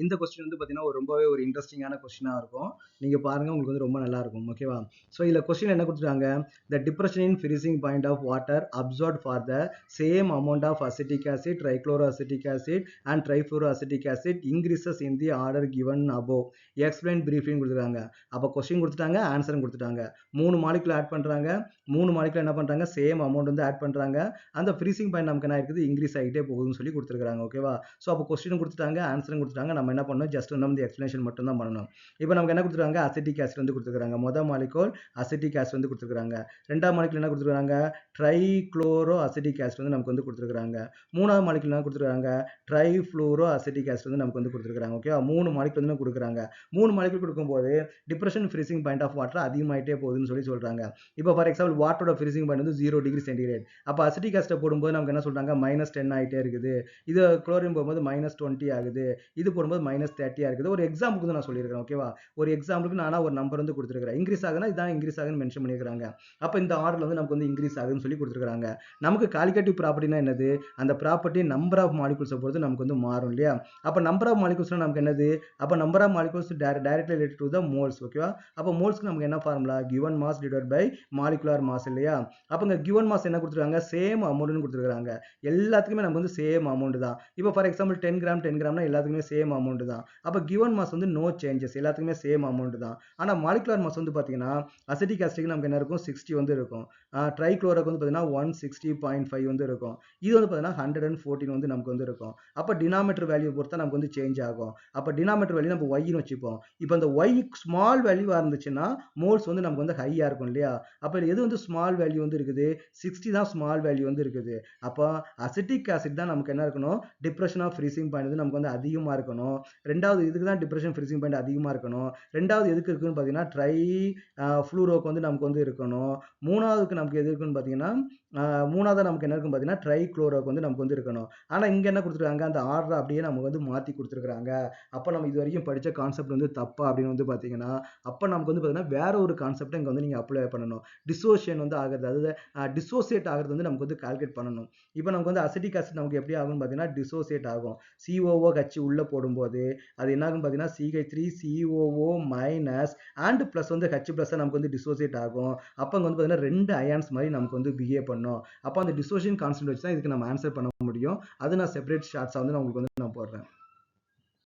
இந்த கொஸ்டின் வந்து பார்த்தீங்கன்னா ரொம்பவே ஒரு இன்ட்ரெஸ்டிங்கான கொஸ்டினாக இருக்கும். நீங்கள் பாருங்கள், உங்களுக்கு வந்து ரொம்ப நல்லா இருக்கும். ஓகேவா? ஸோ இதில் கொஸ்டின் என்ன கொடுத்துருக்காங்க, the depression in freezing point of water absorbed for the same amount of acetic acid, trichloro acetic acid and trifluoro acetic acid increases in the order given above explain briefing கொடுத்துருக்காங்க. அப்போ question கொடுத்துட்டாங்க, ஆன்சரும் கொடுத்துட்டாங்க. 3 molecule add பண்ணுறாங்க, 3 molecule என்ன பண்ணுறாங்க, same amount வந்து add பண்ணுறாங்க. அந்த ஃப்ரீசிங் பாயிண்ட் நமக்கு என்ன இருக்குது, இன்க்ரீஸ் ஆகிட்டே போகுதுன்னு சொல்லி கொடுத்துருக்காங்க. ஓகேவா? ஸோ அப்போ கொஸ்டின் கொடுத்துட்டாங்க, ஆன்சரும் கொடுத்துட்டாங்க. நம்ம என்ன பண்ணணும், ஜஸ்ட் நம்ம எக்ஸ்பிளேஷன் மட்டும் தான் பண்ணணும். இப்போ நமக்கு என்ன கொடுத்துருக்காங்க, அசிட்டிக் ஆசிட் வந்து கொடுத்துருக்காங்க. மொதல் மாலிகூல் அசிட்டிக் ஆசிட் வந்து கொடுத்துருக்காங்க. ரெண்டாவது மாலிகூல் என்ன கொடுத்துருக்காங்க, ட்ரைக்ளோரோ அசிட்டிக் ஆசிட் வந்து நமக்கு வந்து கொடுத்துருக்காங்க. மூணாவது மாலிகூல் என்ன கொடுத்துருக்காங்க, ட்ரைஃப்ளூரோ அசிட்டிக் ஆசிட் வந்து நமக்கு வந்து கொடுத்துருக்காங்க. ஓகே, 3 மாலிகூல் வந்து கொடுக்குறாங்க. 3 மாலிகூல் கொடுக்கும்போது depression freezing point of water அதிகமாயிட்டே போகுதுன்னு சொல்லி சொல்றாங்க. இப்போ ஃபார் எக்ஸாம்பிள் வாட்டரோட ஃப்ரீசிங் பாயிண்ட் வந்து 0 டிகிரி சென்டிகிரேட். அப்போ அசிட்டிக் ஆசிட் போடும்போது நமக்கு என்ன சொல்றாங்க, -10 ஆகிட்டே இருக்குது. இது குளோரின் போகும்போது -20 ஆகுது. இது போடும்போது -30 இருக்குது. ஒரு எக்ஸாம்பிளுக்கு வந்து நான் சொல்லியிருக்கேன். ஓகேவா? ஒரு எக்ஸாம்பிளுக்கு நான் ஒரு நம்பர் வந்து கொடுத்துருக்கேன். இன்க்ரீஸ் ஆகுனா இதான் இன்க்ரீஸ் ஆகுன்னு மென்ஷன் பண்ணியிருக்காங்க. அப்போ இந்த ஆர்டர்ல வந்து நமக்கு வந்து இன்க்ரீஸ் ஆகுதுன்னு சொல்லி கொடுத்துருக்காங்க. நமக்கு காலிகேட்டிவ் ப்ராப்பர்ட்டினா என்னது, அந்த ப்ராப்பர்ட்டி நம்பர் ஆஃப் மாலிகூல்ஸை பொறுத்து நமக்கு வந்து மாறும் இல்லையா? அப்போ நம்பர் ஆஃப் மாலிகூல்ஸ்னா நமக்கு என்னது, அப்போ number of molecules directly related to the moles. ஓகேவா? அப்போ மோல்ஸ்க்கு நமக்கு என்ன formula, given mass divided by molecular mass இல்லையா? அப்போ இங்க கிவன் மாஸ் என்ன கொடுத்துருக்காங்க, சேம் அமௌண்ட்னு கொடுத்துருக்காங்க. எல்லாத்துக்குமே நமக்கு வந்து சேம் அமௌண்ட் தான். இப்போ ஃபார் எக்ஸாம்பிள் 10 கிராம் 10 கிராம்னா எல்லாத்துக்குமே சேம் அமௌண்ட் தான். அப்போ கிவன் மாஸ் வந்து நோ சேஞ்சஸ், எல்லாத்துக்குமே சேம் அமௌண்ட் தான். ஆனால் மாலிகுலர் மாஸ் வந்து பார்த்தீங்கன்னா அசிட்டிக் ஆசிட்க்கு நமக்கு என்ன இருக்கும், 60 வந்து இருக்கும். ட்ரைக்ளோரோக்கு வந்து பார்த்தீங்கன்னா 160.5 வந்து இருக்கும். இது வந்து பார்த்தீங்கன்னா 114 வந்து நமக்கு வந்து இருக்கும். அப்போ டினாமீட்டர் வேல்யூ பொறுத்தா நமக்கு வந்து சேஞ்ச் ஆகும். அப்போ டினாமீட்டர் வேல்யூ நம்ம ஒய்னு வச்சுப்போம். இப்போ இந்த ஒய் ஸ்மால் வேல்யூவாக இருந்துச்சுன்னா மோல்ஸ் வந்து நமக்கு வந்து ஹையாக இருக்கும் இல்லையா? அப்போ எது வந்து ஸ்மால் வேல்யூ வந்து இருக்குது, 60 தான் ஸ்மால் வேல்யூ வந்து இருக்குது. அப்போ அசிட்டிக் ஆசிட் தான் நமக்கு என்ன இருக்கணும், டிப்ரெஷன் ஆஃப் ஃப்ரீசிங் பாயிண்ட் வந்து நமக்கு வந்து அதிகமாக இருக்கணும். ரெண்டாவது இதுக்கு தான் டிப்ரெஷன் ஃப்ரீசிங் பாயிண்ட் அதிகமாக இருக்கணும். ரெண்டாவது எதுக்கு இருக்குன்னு பார்த்தீங்கன்னா ஃப்ளூரோக்கு வந்து நமக்கு வந்து இருக்கணும். மூணாவதுக்கு நமக்கு எது இருக்குன்னு பார்த்தீங்கன்னா மூணாவது நமக்கு என்ன இருக்குன்னு பார்த்தீங்கன்னா ட்ரைக்ளோரோக்கு வந்து நமக்கு வந்து இருக்கணும். ஆனால் இங்கே என்ன கொடுத்துருக்காங்க, அந்த ஆர்டர் அப்படியே நமக்கு வந்து மாற்றி கொடுத்துருக்காங்க. அப்போ நம்ம இது வரைக்கும் படித்த கான்செப்ட் வந்து தப்பா அப்படின்னு வந்து பார்த்தீங்கன்னா, அப்போ நமக்கு வந்து பார்த்தீங்கன்னா வேற ஒரு கான்செப்டை இங்கே வந்து நீங்கள் அப்ளை பண்ணணும். டிசோசியேஷன் வந்து ஆகிறது, அதாவது டிசோசியேட் ஆகிறது வந்து நமக்கு வந்து கால்குலேட் பண்ணணும். இப்போ நமக்கு வந்து அசிட்டிக் ஆசிட் நமக்கு எப்படி ஆகும்னு பார்த்தீங்கன்னா டிசோசியேட் ஆகும். COOH உள்ள போடும்போது அது என்ன ஆகும்னு பார்த்தீங்கன்னா CH3COO மைனஸ் அண்ட் ப்ளஸ் வந்து H ப்ளஸ் நமக்கு வந்து டிசோசியேட் ஆகும். அப்போ அங்கே வந்து பார்த்தீங்கன்னா 2 அயான்ஸ் மாதிரி நமக்கு வந்து பிஹேவ் பண்ணும். அப்போ அந்த டிசோசியேஷன் கான்ஸ்டன்ட் வச்சு தான் இதுக்கு நம்ம ஆன்சர் பண்ண முடியும். அது நான் செப்பரேட் ஷார்ட்ஸாக வந்து நான் உங்களுக்கு வந்து நான் போடுறேன்.